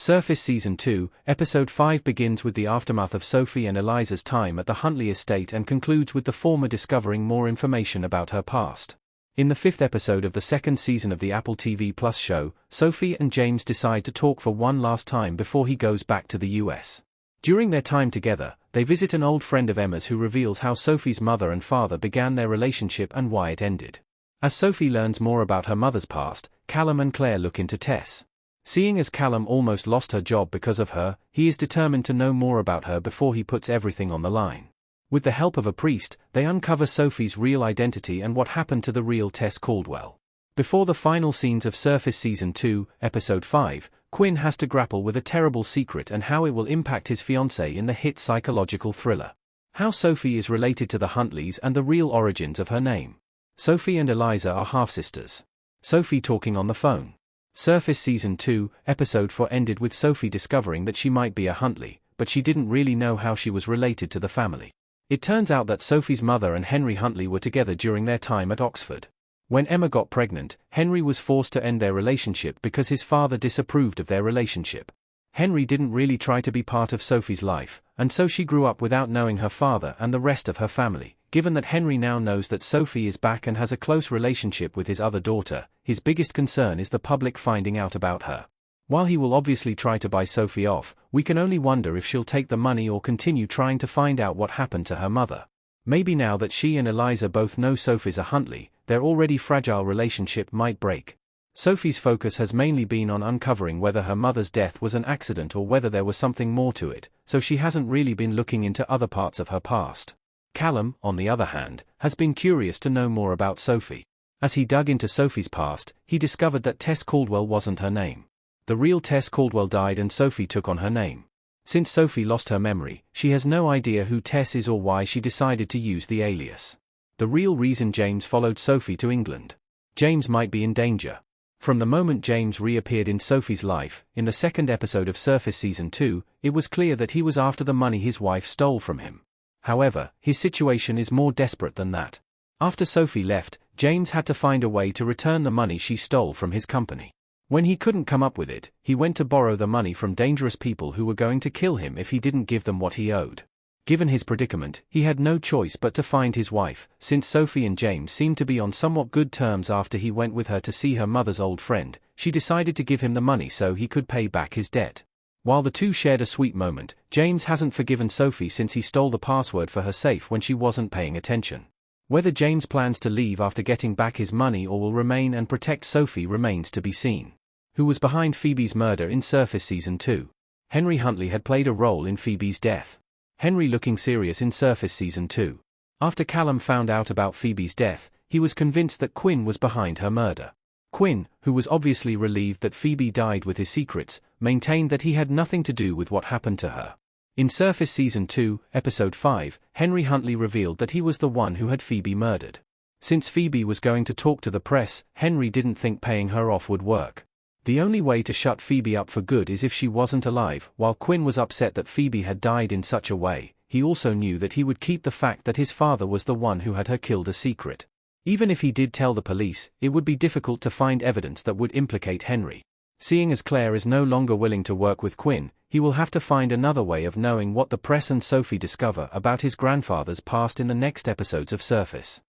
Surface Season 2, Episode 5 begins with the aftermath of Sophie and Eliza's time at the Huntley estate and concludes with the former discovering more information about her past. In the 5th episode of the 2nd season of the Apple TV Plus show, Sophie and James decide to talk for one last time before he goes back to the US. During their time together, they visit an old friend of Emma's who reveals how Sophie's mother and father began their relationship and why it ended. As Sophie learns more about her mother's past, Callum and Claire look into Tess. Seeing as Callum almost lost her job because of her, he is determined to know more about her before he puts everything on the line. With the help of a priest, they uncover Sophie's real identity and what happened to the real Tess Caldwell. Before the final scenes of Surface Season 2, Episode 5, Quinn has to grapple with a terrible secret and how it will impact his fiancée in the hit psychological thriller. How Sophie is related to the Huntleys and the real origins of her name. Sophie and Eliza are half-sisters. Sophie talking on the phone. Surface Season 2, Episode 4 ended with Sophie discovering that she might be a Huntley, but she didn't really know how she was related to the family. It turns out that Sophie's mother and Henry Huntley were together during their time at Oxford. When Emma got pregnant, Henry was forced to end their relationship because his father disapproved of their relationship. Henry didn't really try to be part of Sophie's life, and so she grew up without knowing her father and the rest of her family. Given that Henry now knows that Sophie is back and has a close relationship with his other daughter, his biggest concern is the public finding out about her. While he will obviously try to buy Sophie off, we can only wonder if she'll take the money or continue trying to find out what happened to her mother. Maybe now that she and Eliza both know Sophie's a Huntley, their already fragile relationship might break. Sophie's focus has mainly been on uncovering whether her mother's death was an accident or whether there was something more to it, so she hasn't really been looking into other parts of her past. Callum, on the other hand, has been curious to know more about Sophie. As he dug into Sophie's past, he discovered that Tess Caldwell wasn't her name. The real Tess Caldwell died and Sophie took on her name. Since Sophie lost her memory, she has no idea who Tess is or why she decided to use the alias. The real reason James followed Sophie to England. James might be in danger. From the moment James reappeared in Sophie's life, in the 2nd episode of Surface Season 2, it was clear that he was after the money his wife stole from him. However, his situation is more desperate than that. After Sophie left, James had to find a way to return the money she stole from his company. When he couldn't come up with it, he went to borrow the money from dangerous people who were going to kill him if he didn't give them what he owed. Given his predicament, he had no choice but to find his wife, since Sophie and James seemed to be on somewhat good terms after he went with her to see her mother's old friend. She decided to give him the money so he could pay back his debt. While the two shared a sweet moment, James hasn't forgiven Sophie since he stole the password for her safe when she wasn't paying attention. Whether James plans to leave after getting back his money or will remain and protect Sophie remains to be seen. Who was behind Phoebe's murder in Surface Season 2? Henry Huntley had played a role in Phoebe's death. Henry looking serious in Surface Season 2. After Callum found out about Phoebe's death, he was convinced that Quinn was behind her murder. Quinn, who was obviously relieved that Phoebe died with his secrets, maintained that he had nothing to do with what happened to her. In Surface Season 2, Episode 5, Henry Huntley revealed that he was the one who had Phoebe murdered. Since Phoebe was going to talk to the press, Henry didn't think paying her off would work. The only way to shut Phoebe up for good is if she wasn't alive. While Quinn was upset that Phoebe had died in such a way, he also knew that he would keep the fact that his father was the one who had her killed a secret. Even if he did tell the police, it would be difficult to find evidence that would implicate Henry. Seeing as Claire is no longer willing to work with Quinn, he will have to find another way of knowing what the press and Sophie discover about his grandfather's past in the next episodes of Surface.